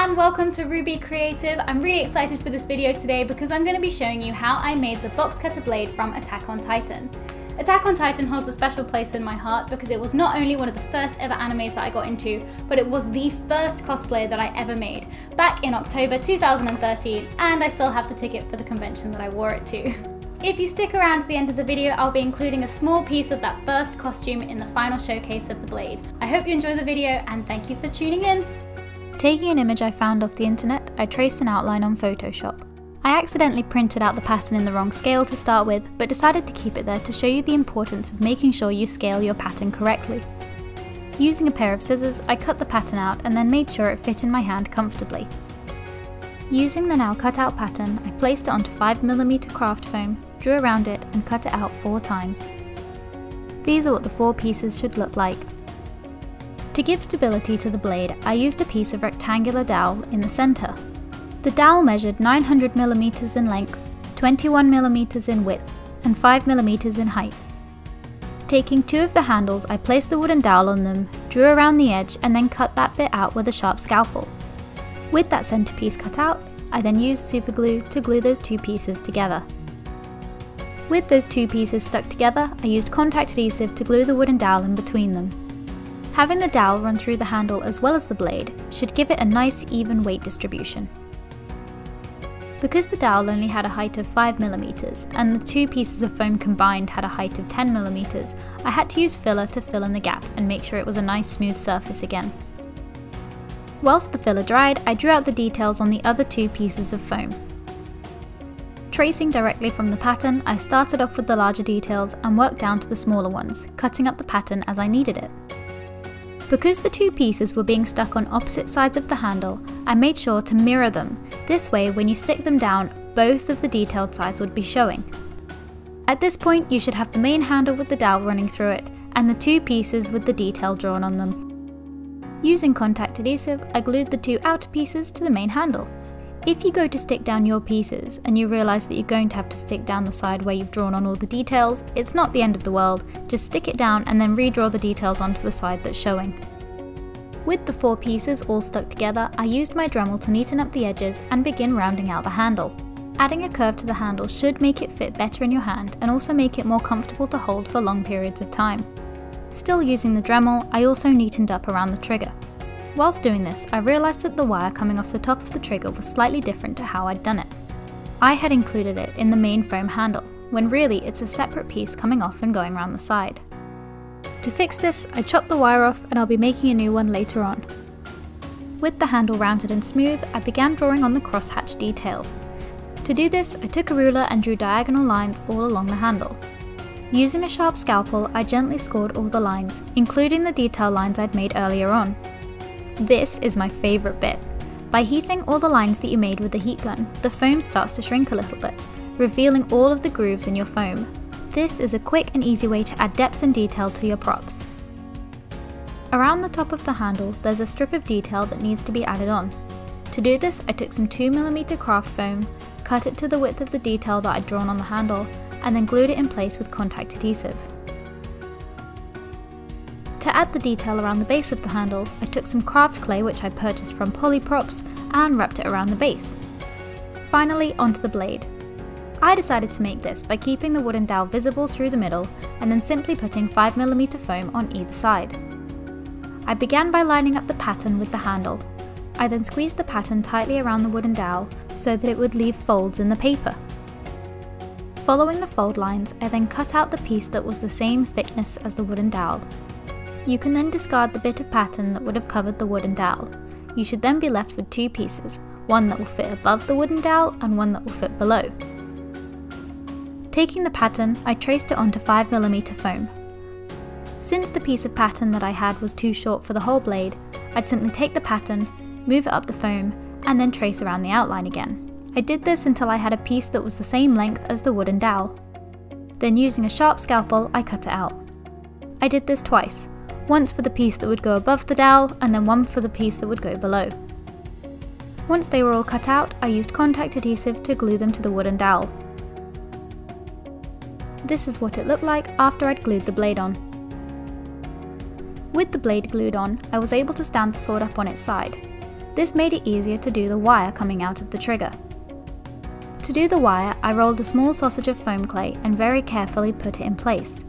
and welcome to Ruby Creative. I'm really excited for this video today because I'm going to be showing you how I made the box cutter blade from Attack on Titan. Attack on Titan holds a special place in my heart because it was not only one of the first ever animes that I got into, but it was the first cosplay that I ever made back in October 2013, and I still have the ticket for the convention that I wore it to. If you stick around to the end of the video, I'll be including a small piece of that first costume in the final showcase of the blade. I hope you enjoy the video and thank you for tuning in. Taking an image I found off the internet, I traced an outline on Photoshop. I accidentally printed out the pattern in the wrong scale to start with, but decided to keep it there to show you the importance of making sure you scale your pattern correctly. Using a pair of scissors, I cut the pattern out and then made sure it fit in my hand comfortably. Using the now cut out pattern, I placed it onto 5mm craft foam, drew around it and cut it out 4 times. These are what the 4 pieces should look like. To give stability to the blade, I used a piece of rectangular dowel in the centre. The dowel measured 900mm in length, 21mm in width, and 5mm in height. Taking 2 of the handles, I placed the wooden dowel on them, drew around the edge, and then cut that bit out with a sharp scalpel. With that centerpiece cut out, I then used super glue to glue those 2 pieces together. With those 2 pieces stuck together, I used contact adhesive to glue the wooden dowel in between them. Having the dowel run through the handle as well as the blade should give it a nice even weight distribution. Because the dowel only had a height of 5mm and the 2 pieces of foam combined had a height of 10mm, I had to use filler to fill in the gap and make sure it was a nice smooth surface again. Whilst the filler dried, I drew out the details on the other 2 pieces of foam. Tracing directly from the pattern, I started off with the larger details and worked down to the smaller ones, cutting up the pattern as I needed it. Because the 2 pieces were being stuck on opposite sides of the handle, I made sure to mirror them. This way, when you stick them down, both of the detailed sides would be showing. At this point, you should have the main handle with the dowel running through it, and the 2 pieces with the detail drawn on them. Using contact adhesive, I glued the 2 outer pieces to the main handle. If you go to stick down your pieces and you realise that you're going to have to stick down the side where you've drawn on all the details, it's not the end of the world, just stick it down and then redraw the details onto the side that's showing. With the 4 pieces all stuck together, I used my Dremel to neaten up the edges and begin rounding out the handle. Adding a curve to the handle should make it fit better in your hand and also make it more comfortable to hold for long periods of time. Still using the Dremel, I also neatened up around the trigger. Whilst doing this, I realised that the wire coming off the top of the trigger was slightly different to how I'd done it. I had included it in the main foam handle, when really it's a separate piece coming off and going around the side. To fix this, I chopped the wire off and I'll be making a new one later on. With the handle rounded and smooth, I began drawing on the crosshatch detail. To do this, I took a ruler and drew diagonal lines all along the handle. Using a sharp scalpel, I gently scored all the lines, including the detail lines I'd made earlier on. This is my favourite bit. By heating all the lines that you made with the heat gun, the foam starts to shrink a little bit, revealing all of the grooves in your foam. This is a quick and easy way to add depth and detail to your props. Around the top of the handle, there's a strip of detail that needs to be added on. To do this, I took some 2mm craft foam, cut it to the width of the detail that I'd drawn on the handle, and then glued it in place with contact adhesive. To add the detail around the base of the handle, I took some craft clay which I purchased from Polyprops and wrapped it around the base. Finally, onto the blade. I decided to make this by keeping the wooden dowel visible through the middle and then simply putting 5mm foam on either side. I began by lining up the pattern with the handle. I then squeezed the pattern tightly around the wooden dowel so that it would leave folds in the paper. Following the fold lines, I then cut out the piece that was the same thickness as the wooden dowel. You can then discard the bit of pattern that would have covered the wooden dowel. You should then be left with 2 pieces, one that will fit above the wooden dowel and one that will fit below. Taking the pattern, I traced it onto 5mm foam. Since the piece of pattern that I had was too short for the whole blade, I'd simply take the pattern, move it up the foam, and then trace around the outline again. I did this until I had a piece that was the same length as the wooden dowel. Then using a sharp scalpel, I cut it out. I did this twice. Once for the piece that would go above the dowel, and then one for the piece that would go below. Once they were all cut out, I used contact adhesive to glue them to the wooden dowel. This is what it looked like after I'd glued the blade on. With the blade glued on, I was able to stand the sword up on its side. This made it easier to do the wire coming out of the trigger. To do the wire, I rolled a small sausage of foam clay and very carefully put it in place.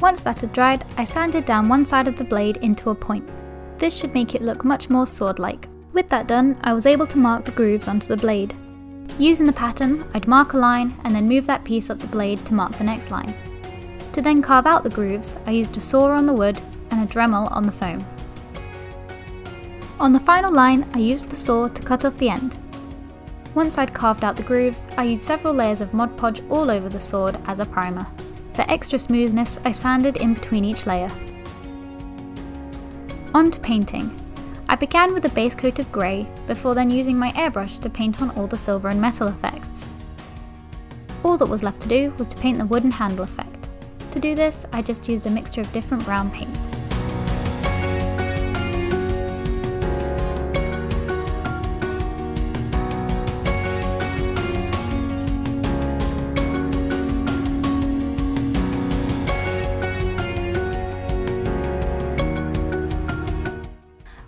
Once that had dried, I sanded down one side of the blade into a point. This should make it look much more sword-like. With that done, I was able to mark the grooves onto the blade. Using the pattern, I'd mark a line and then move that piece up the blade to mark the next line. To then carve out the grooves, I used a saw on the wood and a Dremel on the foam. On the final line, I used the saw to cut off the end. Once I'd carved out the grooves, I used several layers of Mod Podge all over the sword as a primer. For extra smoothness, I sanded in between each layer. On to painting. I began with a base coat of grey, before then using my airbrush to paint on all the silver and metal effects. All that was left to do was to paint the wooden handle effect. To do this, I just used a mixture of different brown paints.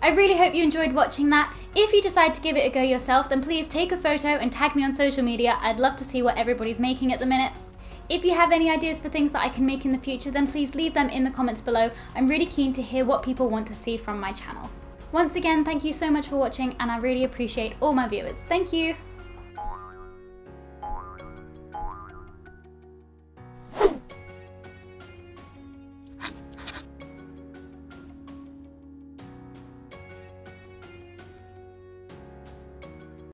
I really hope you enjoyed watching that. If you decide to give it a go yourself, then please take a photo and tag me on social media. I'd love to see what everybody's making at the minute. If you have any ideas for things that I can make in the future, then please leave them in the comments below. I'm really keen to hear what people want to see from my channel. Once again, thank you so much for watching, and I really appreciate all my viewers. Thank you!